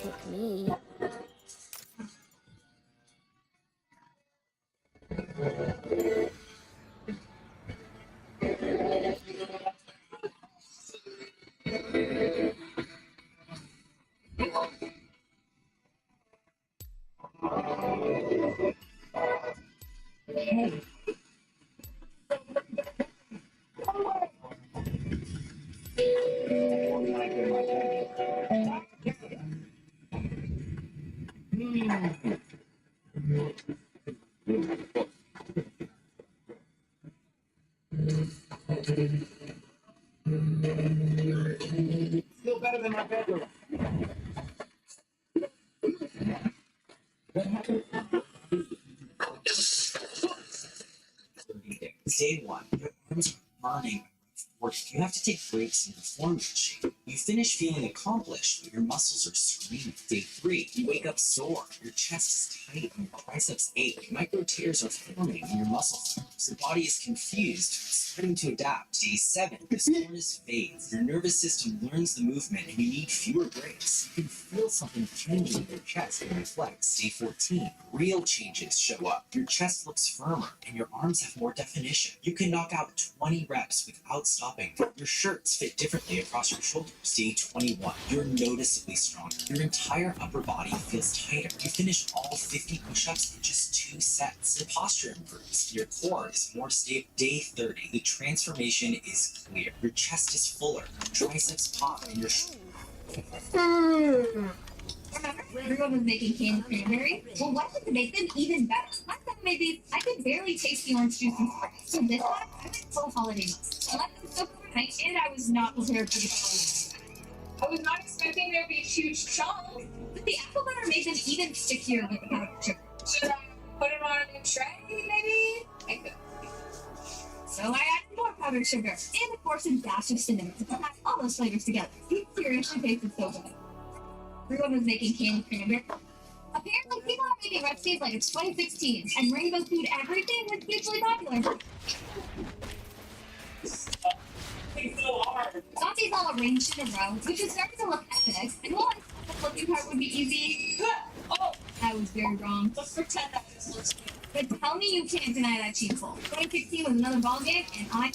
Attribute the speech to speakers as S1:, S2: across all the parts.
S1: pick me.
S2: Still better than my bedroom. Day one. Your arms are burning. You have to take breaks and perform your shape. You finish feeling accomplished, but your muscles are screaming. Day three. You wake up sore. Your chest is tight and your triceps ache. Micro tears are forming in your muscle fibers. Your body is confused, starting to adapt. Day seven. The soreness fades. Your nervous system learns the movement and you need fewer breaks. You can feel something changing in your chest and reflex. Day 14. Real changes show up. Your chest looks firmer and your arms have more definition. You can knock out 20 reps without stopping. Your shirts fit differently across your shoulders. Day 21. You're noticeably stronger. Your entire upper body feels tighter. You finish all 50 push-ups in just 2 sets. Your posture improves. Your core is more stable. Day 30. The transformation is clear. Your chest is fuller. Your triceps pop and your
S3: Everyone was making candy cranberry. Well, what would make them even better? My son made these. I could barely taste the orange juice and spray. So this time, I went full holiday mode. I left them soak overnight, and I was not prepared for the holiday.
S4: I was not expecting there to be a huge chunk.
S3: But the apple butter made them even stickier with the powdered sugar.
S4: Should I put them on a new tray, maybe? I could.
S3: So I added more powdered sugar, and of course a dash of cinnamon to pack all those flavors together. These seriously tasted so good. Everyone was making candy cranberry. Apparently, people are making recipes like it's 2016, and rainbow food everything was hugely popular.
S4: It's so hard.
S3: Sauces all arranged in a row, which is starting to look epic, and while I thought the flipping part would be easy,
S4: Oh,
S3: I was very wrong.
S4: let's pretend that this looks good.
S3: But tell me you can't deny that cheese bowl. 2016 was another ballgame, and I...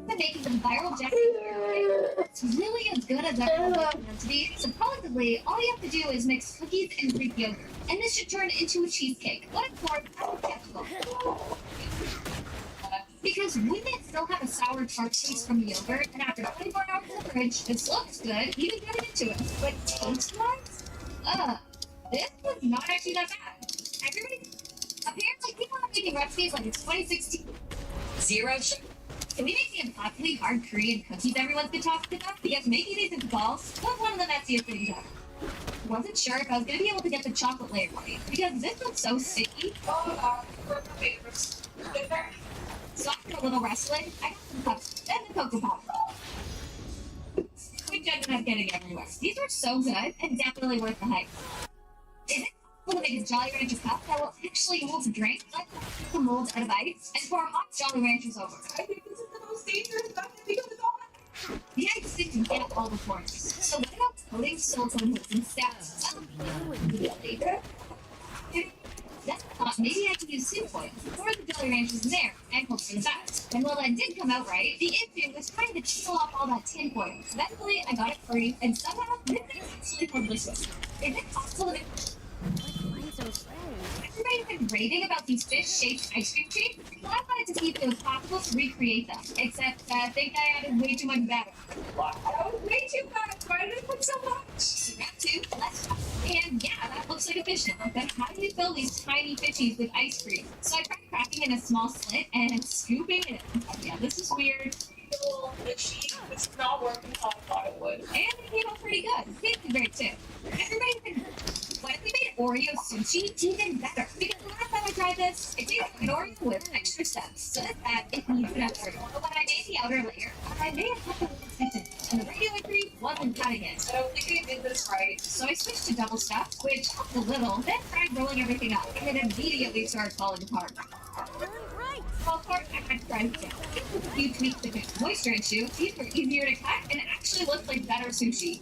S3: been making some viral Jeffy. It's really as good as I want it to be. Supposedly, all you have to do is mix cookies and Greek yogurt, and this should turn into a cheesecake. But of course, I'm skeptical. Because wouldn't it still have a sour tart taste from the yogurt? And after 24 hours in the fridge, this looks good, even getting into it. But taste-wise, this was not actually that bad. Apparently, people are making recipes like it's 2016. Zero sugar. Can we make the impossibly hard Korean cookies everyone's been talking about? Because making these into balls was one of the messiest things ever. Wasn't sure if I was going to be able to get the chocolate layer right, because this was so sticky.
S4: Oh, God. We're favorites.
S3: So after a little wrestling, I got some cups and the cocoa powder. Which I ended up getting everywhere. These were so good and definitely worth the hype. Is it possible to make a Jolly Rancher cup that will actually hold to drink? Let's make the mold out of ice and pour hot Jolly Ranchers over.
S4: I think this is the most dangerous stuff because it's all
S3: The ice didn't get all the corners. So what about coating silicone hoods and steps? Then I thought maybe I could use tinfoil, pour the Jolly Ranchers in there, and hope for the best. And while that did come out right, the issue was trying to peel off all that tinfoil. Eventually, I got it free, and somehow this is actually hold this way. Is it possible to make... Everybody's been raving about these fish-shaped ice cream treats, so I wanted to see if it was possible to recreate them. Except I think I added way too much batter.
S4: That was way too much. Why did I put so much?
S3: Round two, let's try. And yeah, that looks like a fish now. Then how do you fill these tiny fishies with ice cream? So I tried cracking in a small slit and scooping it in. Oh, yeah, this is weird.
S4: It's not working how I thought it would.
S3: And it came out pretty good. It tasted great too. Everybody's been... What if we made Oreo sushi even better? Because the last time I tried this, it tasted like an Oreo with extra steps. So that's that, it needs an effort. But when I made the outer layer, I may have kept it consistent, and the regular cream wasn't cutting it.
S4: I don't think I did this right.
S3: So I switched to double stuff, which helped a little, then tried rolling everything up, and it immediately started falling apart. Well, of course, I had to try again. A few tweaks to fix moisture issue, these were easier to cut, and actually looks like better sushi.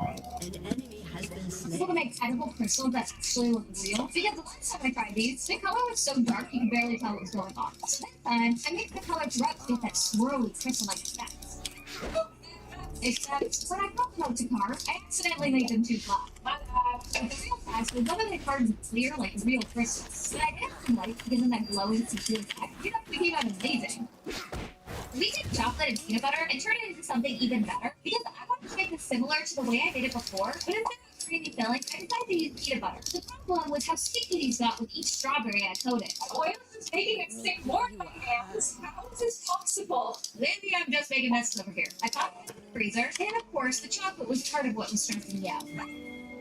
S1: An enemy has been slain.
S3: Able to make edible crystals that actually look real. Because the last time I tried these, the color was so dark you could barely tell what was going on. So this time, I mixed the color correct to get that swirly crystal-like effect. Except, when I brought them out to cards, I accidentally made them too black. My bad. But the real test was one of the cards clear like real crystals. But I didn't like to give them that glowing see-through effect. It actually came out amazing. We took chocolate and peanut butter and turned it into something even better because I wanted to make this similar to the way I made it before, but instead of creamy filling, I decided to use peanut butter. The problem was how sticky these got with each strawberry I coated.
S4: Oil is making it stick more in my hands. How is this possible?
S3: Lately, I'm just making messes over here. I popped it in the freezer, and of course, the chocolate was part of what was stressing me out.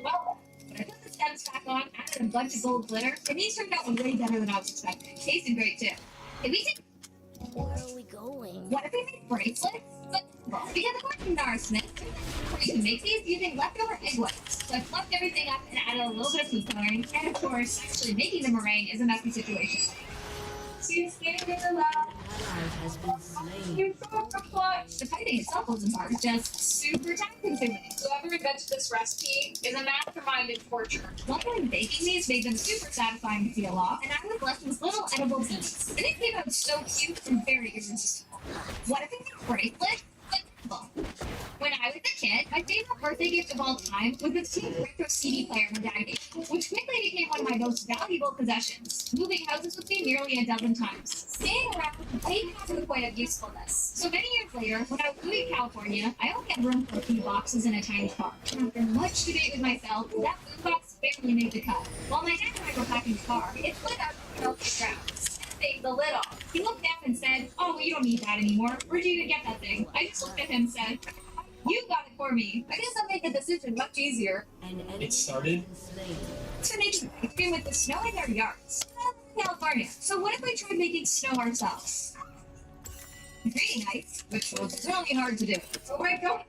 S3: Well, when I put the stems back on, added a bunch of gold glitter, and these turned out way better than I was expecting. Tasted great too. Can we take
S1: Where are we going?
S3: What if we make bracelets? But, well, because according to Nara Smith, you can make these using leftover egg whites. So I fluffed everything up and added a little bit of food coloring. And of course, actually making the meringue is a messy situation.
S4: She's standing alive.
S1: Ally has been slain.
S4: You broke the plot.
S3: The piping itself wasn't hard, just super time consuming.
S4: Whoever invented this recipe is a mastermind in torture.
S3: Luckily, baking these made them super satisfying to peel off, and I was left with little edible beads. And it came out so cute and very irresistible. What if it's a bracelet? Well, when I was a kid, my favorite birthday gift of all time was this cheap retro CD player my dad gave me, which quickly became one of my most valuable possessions, moving houses with me nearly a dozen times. Staying around didn't have to the point of usefulness. So many years later, when I was moving to California, I only had room for a few boxes in a tiny car. And after much debate with myself, that food box barely made the cut. While my dad and I were packing the car, it slid out of the healthy grounds. Take the lid off. He looked down and said, "Oh, well, you don't need that anymore. Where'd you even get that thing?" I just looked at him and said, "You got it for me." I guess I'll make the decision much easier.
S1: An enemy
S2: It started.
S1: has been slain.
S3: To make ice cream with the snow in their yards. I live in California, so what if we tried making snow ourselves? Creating ice, which was really hard to do. Oh my god.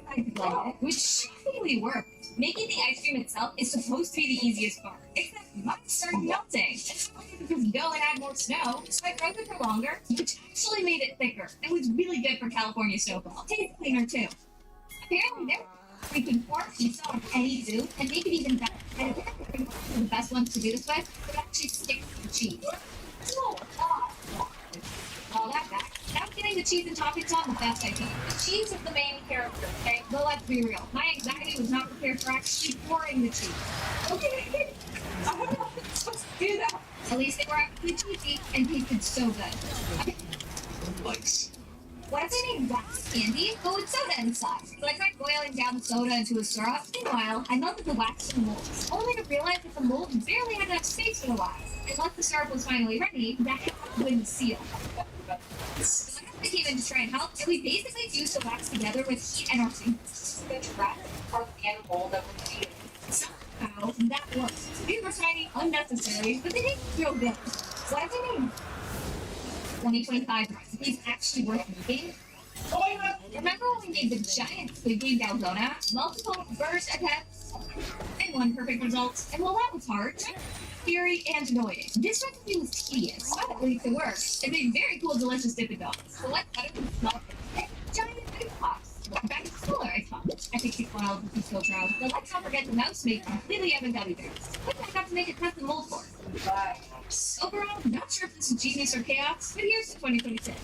S3: I did like it, which shockingly worked. Making the ice cream itself is supposed to be the easiest part, except mine started melting. And so I had to just go and add more snow, so I froze it for longer, which actually made it thicker. It was really good for California snowfall. Tastes cleaner too. Apparently there we can pour pizza on any soup and make it even better. And apparently the best ones to do this with would actually stick to the cheese. Oh, all that back. Now getting the cheese and toppings on the best I can.
S4: The cheese is the main character, okay?
S3: But let's be real. My anxiety was not prepared for actually pouring the cheese.
S4: Okay. I don't know if I'm supposed to do that.
S3: At least they were actually cheesy and tasted so good.
S2: Likes.
S3: What if I made wax candy, but with soda inside? So I tried boiling down the soda into a syrup. Meanwhile, I melted the wax in the molds, only to realize that the mold barely had enough space for the wax. And once the syrup was finally ready, that wouldn't seal. So I came in to try and help, and we basically fused the wax together with heat and our fingers.
S4: The trap part of the animal that we're eating.
S3: Somehow, that worked. These were tiny, unnecessary, but they did feel good. What if I made 2025 recipes actually worth making?
S4: Oh my god.
S3: Remember when we made the giant squid game dalgona? Multiple first attempts and one perfect result. And while that was hard, scary and annoying, this recipe was tedious, but at least it worked. It made very cool, delicious Dippin' Dots. So let's cut it and smell it. Giant ice pops. Back to school, I thought. I think it's wild with so proud. But let's not forget the mouse made completely out of gummy bears, which I got to make a custom mold for.
S4: Bye.
S3: Overall, not sure if this is genius or chaos, but here's to 2026.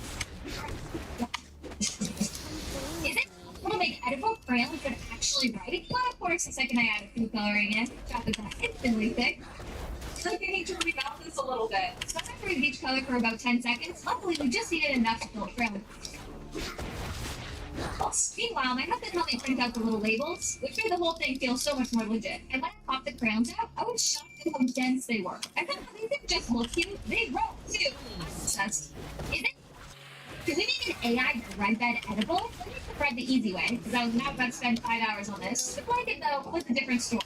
S3: Is it possible to make edible crayons that actually write? Well, of course, the second I added food coloring in, chocolate got instantly thick.
S4: I think I need to remount this a little bit.
S3: So after we each color for about 10 seconds, luckily we just needed enough to fill a crayon. Meanwhile, my husband helped me print out the little labels, which made the whole thing feel so much more legit. And when I popped the crayons out, I was shocked at how dense they were. I thought these didn't just look cute, they roll too. I'm obsessed. Is it? Can we make an AI bread bed edible? Let me make the bread the easy way, because I was not about to spend 5 hours on this. The blanket, though, was a different story.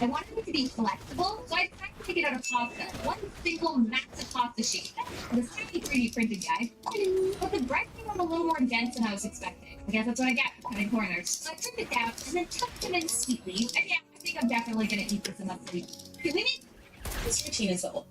S3: I wanted it to be flexible, so I decided to make it out of pasta. One single massive pasta sheet. This tiny 3D printed guy. But the bread came out a little more dense than I was expecting. I guess that's what I get for cutting corners. So I trimmed it down and then tucked them in sweetly. And yeah, I think I'm definitely gonna eat this enough sleep. Can we make
S5: This routine is old.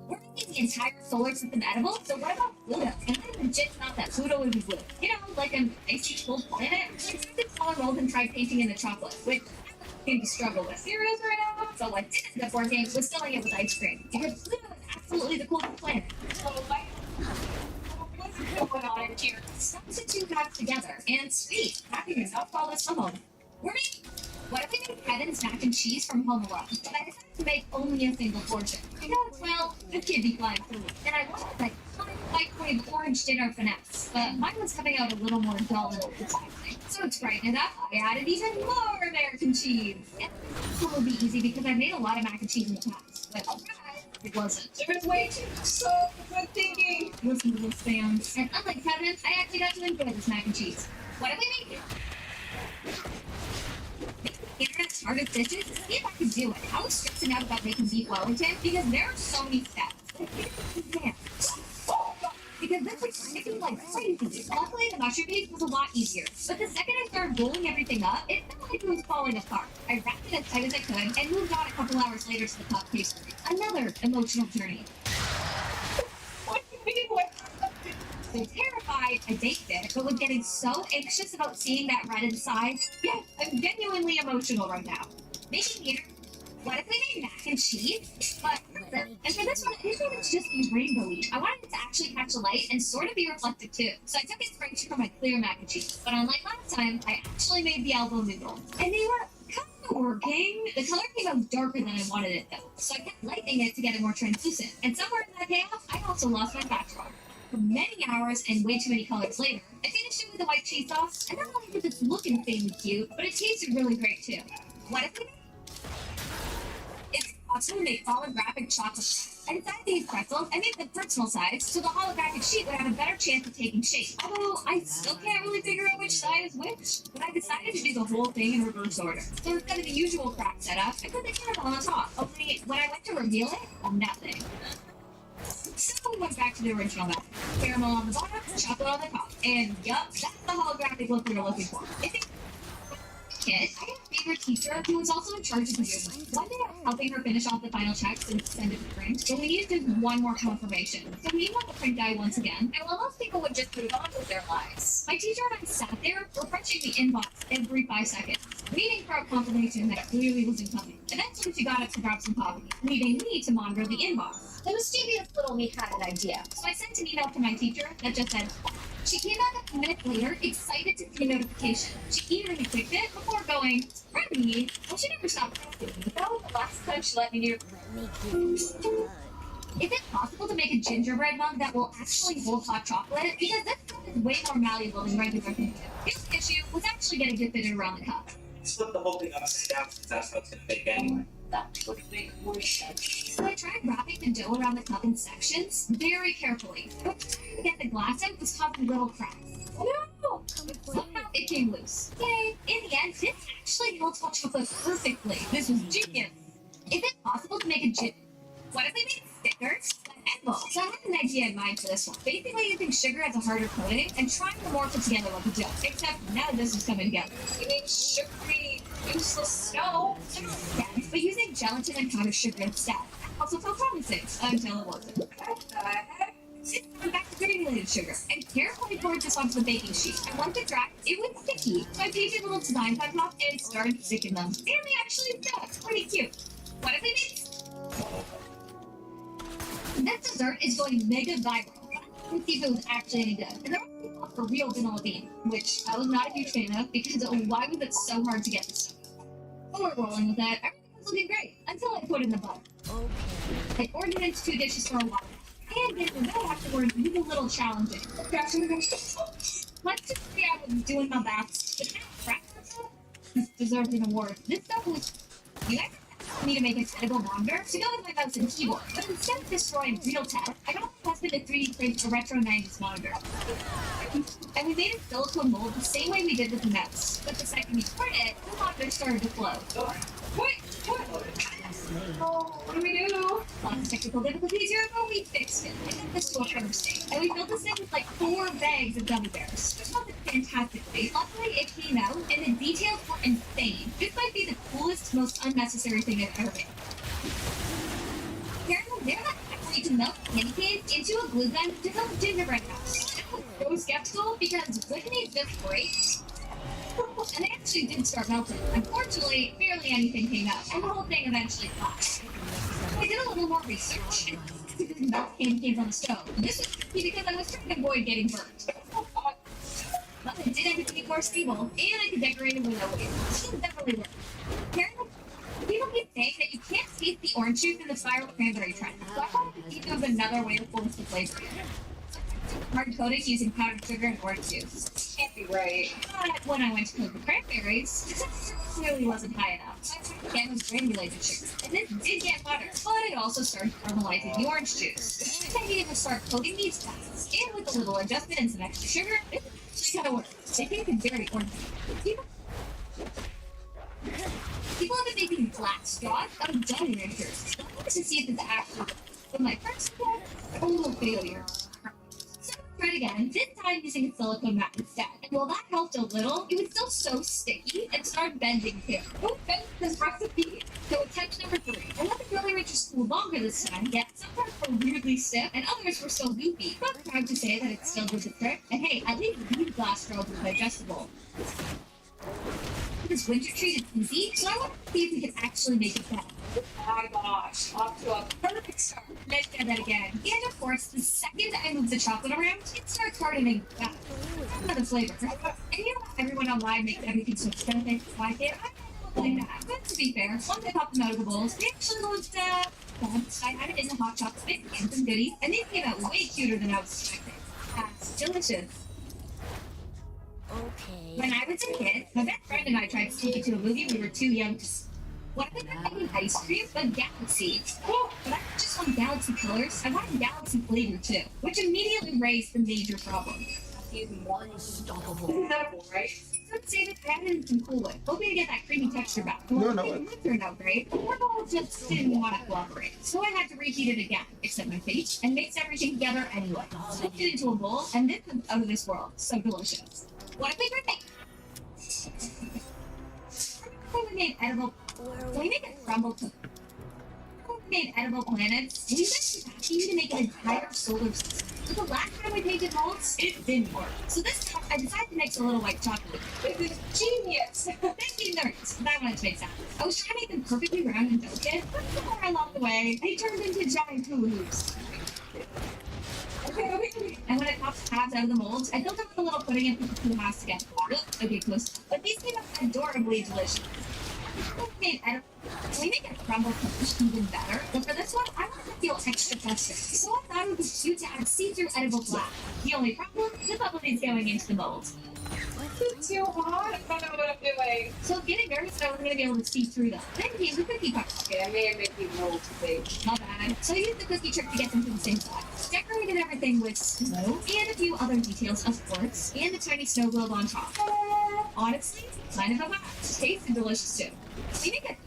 S3: we're making making the entire solar system edible. So what about Pluto? And I legit thought that Pluto would be blue. You know, like an icy cold planet. I accepted smaller rolls and tried painting in the chocolate, which I seemed to struggle with. Serious right now? So what did end up working was filling it with ice cream. Because Pluto is absolutely the coolest planet.
S4: So, like, what's going on in here?
S3: Substitute back together. And sweet. Happy yourself all this from home. We're making. What if we made Kevin's mac and cheese from Home Alone? But I decided to make only a single portion. Because, well, the kid be flying food. And I wanted like microwave orange dinner finesse. But mine was coming out a little more dull than appetizing. So to brighten it up, I added even more American cheese. And it will be easy because I made a lot of mac and cheese in the past. But it wasn't.
S4: There is way too so good thinking.
S3: Listen to this, fans. And unlike Kevin, I actually got to enjoy this mac and cheese. What if we make it? Internet's hardest dishes, see if I could do it. I was stressing out about making beef Wellington because there are so many steps. Because this was taking like crazy. Luckily, the mushroom paste was a lot easier. But the second I started rolling everything up, it felt like it was falling apart. I wrapped it as tight as I could and moved on a couple hours later to the cup pastry. Another emotional journey.
S4: What do you mean? What?
S3: So terrified, I baked it, but was getting so anxious about seeing that red inside. Yeah, I'm genuinely emotional right now. Making here, what if we made mac and cheese? But, and for this one, I didn't want it to just be rainbowy. I wanted it to actually catch a light and sort of be reflective too. So I took inspiration from my clear mac and cheese. But unlike last time, I actually made the elbow noodle. And they were kind of working. The color came out darker than I wanted it though. So I kept lightening it to get it more translucent. And somewhere in that chaos, I also lost my patch rock. For many hours and way too many colors later, I finished it with the white cheese sauce, and not only did it look insanely cute, but it tasted really great too. What if we made? It's possible to make holographic chocolate. I decided to use pretzels and make the personal size so the holographic sheet would have a better chance of taking shape. Although I still can't really figure out which side is which, but I decided to do the whole thing in reverse order. So instead of the usual crack setup, I put the caramel on the top. Only when I went to reveal it, nothing. So we went back to the original method. Caramel on the bottom, chocolate on the top. And yup, that's the holographic look we were looking for. Kid, I had a favorite teacher who was also in charge of the yearbook. One day I was helping her finish off the final checks and send it to print, but we needed one more confirmation. So we emailed the print guy once again, and while most people would just move on with their lives, my teacher and I sat there refreshing the inbox every 5 seconds, waiting for a confirmation that clearly wasn't coming. Eventually she got up to grab some coffee, leaving me to monitor the inbox. The mischievous little me had an idea, so I sent an email to my teacher that just said, she came back a minute later, excited to see a notification. She eagerly clicked it before going, Remy, well, she never stopped asking me. That was the last time she let me know. Is it possible to make a gingerbread mug that will actually hold hot chocolate? Because this cup is way more malleable than regular things. The issue was actually getting it fitted around the cup.
S2: Split the whole thing upside down because that's what it's gonna make anyway.
S4: That would make more sense.
S3: So I tried wrapping the dough around the cup in sections very carefully. But trying to get the glass out was causing little cracks. No! Somehow it came loose. Yay! In the end, this actually held hot chocolate perfectly. This was genius. Is it possible to make a what if we made stickers? So I had an idea in mind for this one. Basically using sugar as a harder coating and trying to morph it together like a dough. Except now this is coming together.
S4: You mean sugary, useless snow?
S3: Yes, but using gelatin and powdered sugar instead. Also felt promising until it wasn't.
S4: What the heck?
S3: Then I went back to granulated sugar and carefully poured this onto the baking sheet. And once it dried, it was sticky. So I pasted little designs on top and started sticking them. And they actually stuck. Pretty cute. What if they made? This dessert is going mega viral. Let's see if it was actually any good. And there were people for real vanilla bean, which I was not a huge fan of because why was it so hard to get this stuff? But we're rolling with that. Everything was looking great until I put in the butter. I ordered it into 2 dishes for a while. And then the dough afterwards was a little challenging. Let's just say I was doing my best. But now, practice this deserves an award. This stuff was. You guys asked me to make an edible monitor to go with my mouse and keyboard. But instead of destroying real tech, I got my husband to 3D print a retro 90s monitor. And we made a silicone mold the same way we did with the mouse. But the second we print it, the monitor started to flow.
S4: Wait, what? Oh, what do we do?
S3: Lots of technical difficulties here, but we fixed it. I think this will turn state. And we filled this in with like 4 bags of gummy bears. This wasn't fantastically. Luckily, it came out, and the details were insane. This might be the coolest, most unnecessary thing I've ever made. Karen, they're not You can melt candy canes into a glue gun to build a gingerbread house. I was so skeptical because wouldn't it just break? And they actually did start melting. Unfortunately, barely anything came out, and the whole thing eventually collapsed. I did a little more research and melt candy canes on the stove. This was tricky because I was trying to avoid getting burnt. But it did everything more stable, and I could decorate it without it. So it definitely worked. Apparently, people keep saying that you can't taste the orange juice in the spiral cranberry trend. So I wanted to think of another way to force the flavor in. Hard coating using powdered sugar and orange juice.
S4: Can't be right.
S3: But when I went to cook the cranberries, the temperature clearly wasn't high enough. Again, was granulated sugar. And this did get hotter, but it also started caramelizing the orange juice. I needed to start coating these tests. And with a little adjustment and some extra sugar, it kind of worked. I think it's very orangey. People have been making flat straws out of jelly ranchers. I wanted to see if it's actually works. But my first total failure. So I tried again, this time using a silicone mat instead. And while that helped a little, it was still so sticky and started bending too. Who bent this recipe? So attempt number 3. I let the jelly ranchers cool longer this time, yet some parts were weirdly stiff and others were still goopy. But I'm proud to say that it still did the trick. And hey, at least these glass straws were digestible. This winter treat is easy, so I want to see if we can actually make it better.
S4: Oh my gosh, off to a perfect start.
S3: Let's try that again. And of course, the second I move the chocolate around, it starts hardening fast. Another flavor. And you know how everyone online makes everything so expensive? Why can't I like that? But to be fair, once I popped them out of the bowls, they actually looked bad. I had it in the hot chocolate and some goodies, and they came out way cuter than I was expecting. That's delicious.
S1: Okay.
S3: When I was a kid, my best friend and I tried to sneak into a movie we were too young to see. What if I making ice cream but Galaxy? Oh, but I didn't just want Galaxy colors, I wanted Galaxy flavor too, which immediately raised the major problem.
S4: Even more
S1: Unstoppable.
S4: incredible, right?
S3: So to say that I added some Cool Whip, hoping to get that creamy texture back.
S5: No,
S3: Well,
S5: no.
S3: it turned out great, but Orville just didn't want to cooperate. So I had to reheat it again, except my fate, and mix everything together anyway. Slipped it into a bowl, and this was out of this world. So delicious. What a favorite thing! We made edible. We make a crumble cookie. We made edible planets. We went to to make an entire solar system. But the last time we painted molds, it didn't work. So this time, I decided to mix a little white chocolate.
S4: This is genius.
S3: Thank you, nerds. But I wanted to make sense. I was trying to make them perfectly round and delicate, but somewhere along the way, they turned into giant hula hoops.
S4: Okay.
S3: And when I popped tabs out of the molds, I filled them with a little pudding and put the two halves together. Okay, close. But these came out adorably delicious. We make a crumble cookie even better, but for this one, I wanted to feel extra festive. So I thought it would be cute to add see-through edible flour. The only problem, the bubbly's going into the mold.
S4: It's too hot. I don't know what I'm doing.
S3: So getting nervous that I wasn't going to be able to see through them. Then came the cookie cutter.
S4: Okay, I may have made you roll too big.
S3: Not bad. So I used the cookie trick to get them to the same size. Decorated everything with snow and a few other details of quartz and a tiny snow globe on top. Honestly, kind of a match. Tasted delicious too. We make it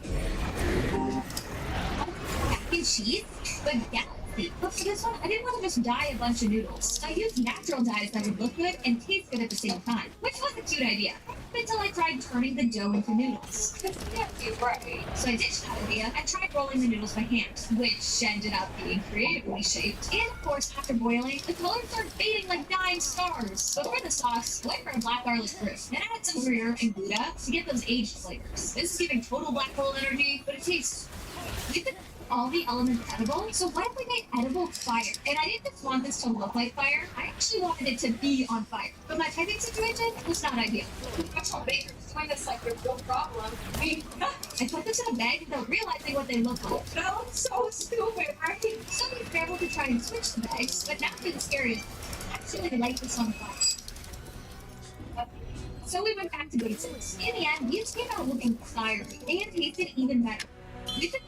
S3: mac and cheese, but galaxy. But for this one, I didn't want to just dye a bunch of noodles. I used natural dyes that would look good and taste good at the same time, which was a cute idea. Until I tried turning the dough into noodles.
S4: This can't be right.
S3: So I ditched that idea and tried rolling the noodles by hand, which ended up being creatively shaped. And of course, after boiling, the colors started fading like dying stars. But for the sauce, I went for a black garlic brew. Then I added some Gruyere and Gouda to get those aged flavors. This is giving total black hole energy, but it tastes. We could all the elements edible, so what if we made edible fire? And I didn't just want this to look like fire, I actually wanted it to be on fire. But my typing situation was not ideal.
S4: Professional bakers doing this like their real problem. I mean,
S3: I put this in a bag without realizing what they look like.
S4: that looks so stupid, right?
S3: So we scrambled to try and switch the bags, but now for the scariest, actually light this on fire. So we went back to basics. In the end, these came out looking fiery and tasted even better. We could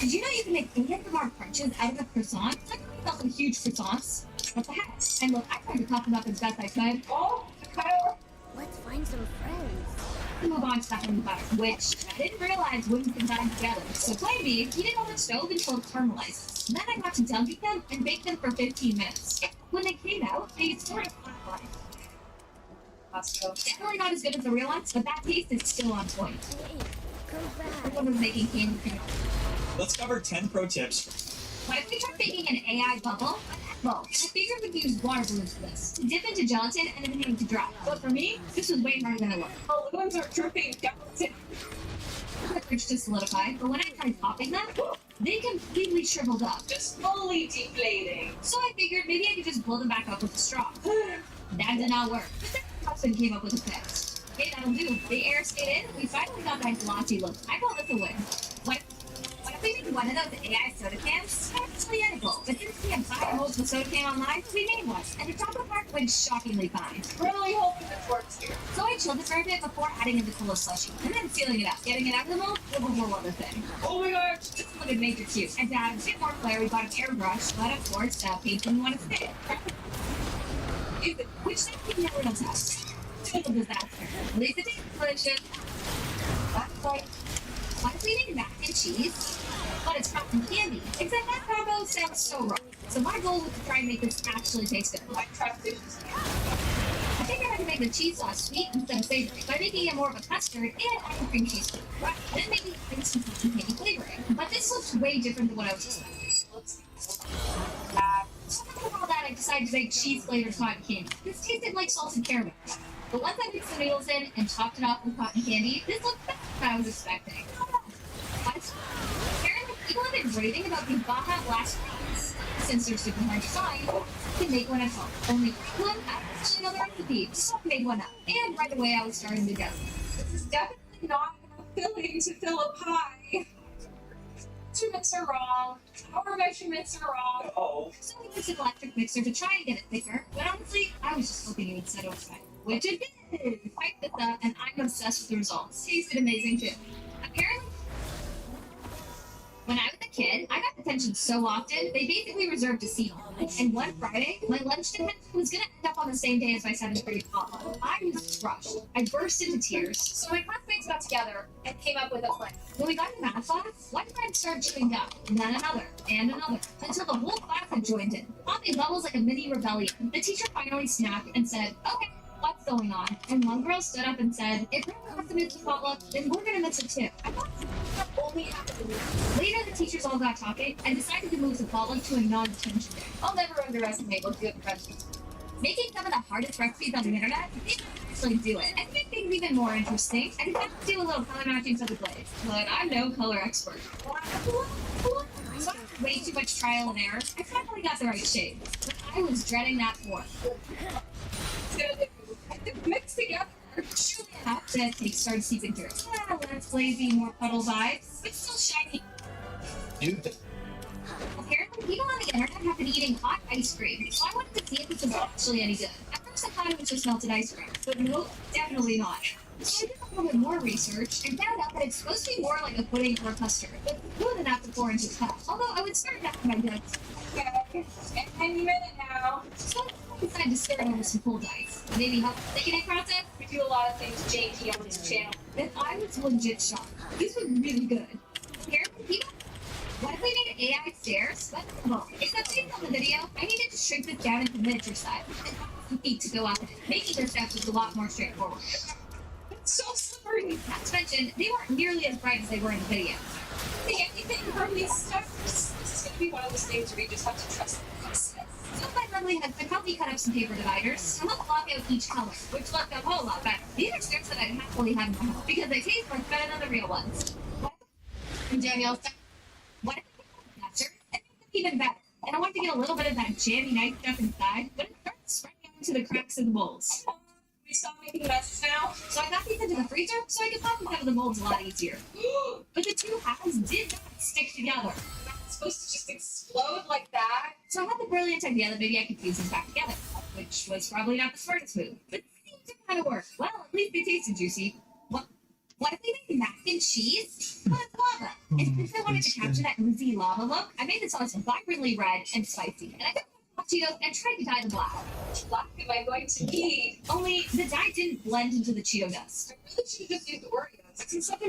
S3: Did you know you can make ASMR crunches out of a croissant? Like we felt some huge croissants. What the heck? And look, I tried to top them up as best I could.
S4: Oh, Kyle.
S1: Let's find some friends.
S3: We move on to that one butter, which I didn't realize wouldn't combine together. So plain beef, heat it on the stove until it caramelizes. Then I got to dunking them and bake them for 15 minutes. When they came out, they sort of flatlined.
S4: Let's go.
S3: Definitely not as good as the real ones, but that taste is still on point.
S1: Hey, Come back.
S3: Everyone was making candy cream.
S2: Let's cover 10 pro tips.
S3: What if we tried making an AI bubble? Well, I figured we'd use water balloons for this. Dip into gelatin and then hang to dry. But for me, this was way harder than it looked.
S4: Balloons are dripping gelatin.
S3: The fridge to solidify, but when I tried popping them, they completely shriveled up.
S4: Just fully deflating.
S3: So I figured maybe I could just blow them back up with a straw. That did not work. But then my husband came up with a fix. Okay, that'll do. The air stayed in. We finally got that glossy look. I call this a win. What if we made one of those AI soda cans? It's actually edible. But since we have 5 molds of soda can online, we made one. And the chocolate part went shockingly fine.
S4: Really hoping this works here.
S3: So I chilled it for a bit before adding in the cola slushy. And then sealing it up. Getting it out of the mold was a whole other thing.
S4: Oh my gosh.
S3: This look at Major Q. And to add a bit more flair, we got an airbrush, but of course, paint didn't want to fit. Which we never knows how. Total disaster. At least it tastes delicious. That's right. Why do we make mac and cheese? But it's cotton candy. Except that combo sounds so wrong. So my goal was to try and make this actually taste good.
S4: I trust it.
S3: I figured I could make the cheese sauce sweet instead of savory by making it more of a custard and adding cream cheese to it. Right. Then making it with some cotton candy flavoring. But this looks way different than what I was expecting. So after all that, I decided to make cheese flavored cotton candy. This tasted like salted caramel. But once I mixed the noodles in and topped it off with cotton candy, this looked better than I was expecting. But apparently people have been raving about these Baja Blast beans. Since they're super hard to find, you can make one at home. Only one actually another recipe. So I made one up. And right away I was starting to go.
S4: This is definitely not enough filling to fill a pie. Measurements are wrong. Our measurements are wrong.
S2: Oh.
S3: So we used an electric mixer to try and get it thicker. But honestly, I was just hoping it would settle fine. Which it did. Quite this up, and I'm obsessed with the results. Tasted amazing too. Apparently, when I was a kid, I got detention so often, they basically reserved a seat on me. And one Friday, my lunch detention was gonna end up on the same day as my 7th grade pop. I was crushed. I burst into tears.
S4: So my classmates got together and came up with a plan.
S3: When we got to math class, one friend started chewing gum, and then another, until the whole class had joined in. Popping bubbles like a mini rebellion. The teacher finally snapped and said, "Okay, what's going on?" And one girl stood up and said, "If everyone has to miss the potluck, then we're gonna miss it too." I thought that only happened to me. Later, the teachers all got talking and decided to move the potluck to a non-detention day.
S4: I'll never underestimate what good friends do.
S3: Making some of the hardest recipes on the internet, they can actually do it. And to make things even more interesting, I decided to do a little color matching for the glaze. But I'm no color expert. So after way too much trial and error, I finally got the right shade. But I was dreading that fourth.
S4: Mixed together.
S3: Surely enough, the cake started seeping through. Less glazy, more puddle vibes, but still shiny.
S2: Noob.
S3: Apparently, people on the internet have been eating hot ice cream, so I wanted to see if this was actually any good. At first, I thought it was just melted ice cream, but no, definitely not. So I did a little bit more research and found out that it's supposed to be more like a pudding or a custard, but good enough to pour into a cup. Although I would start that for my goods.
S4: Okay. And you minute now.
S3: So I decided to stir it over some cold ice. Maybe help the thickening process.
S4: We do a lot of things janky on this channel.
S3: Then I was legit shocked. This was really good. Apparently, people. What if we made AI stairs? Well, except based on the video, I needed to shrink this down into miniature size and have some feet to go up in it. Making their steps was a lot more straightforward.
S4: It's so slippery.
S3: Not to mention, they weren't nearly as bright as they were in the video.
S4: See anything from these steps? This is going to be one of those things where you just have to trust the process.
S3: So my lovely husband helped me cut up some paper dividers to help block out each color, which looked a whole lot better. These are strips that I'd happily have in my home because they taste much better than the real ones. And Danielle, what if we put mustard and make them even better? And I wanted to get a little bit of that jammy nice stuff inside, but it started spreading out into the cracks of the molds.
S4: We stop making messes now.
S3: So I got these into the freezer so I could pop them out of the molds a lot easier. But the two halves did not stick together.
S4: It's supposed to just explode like that.
S3: So I had the brilliant idea that maybe I could fuse them back together, which was probably not the smartest move, but it seemed to kind of work. Well, at least they tasted juicy. What if we made mac and cheese? But it's lava. And since I wanted to capture that oozy lava look, I made the sauce vibrantly red and spicy. And I took hot Cheetos and tried to dye them black.
S4: What am I going to need?
S3: Only the dye didn't blend into the Cheeto dust.
S4: I really should have just used Oreos. It's in such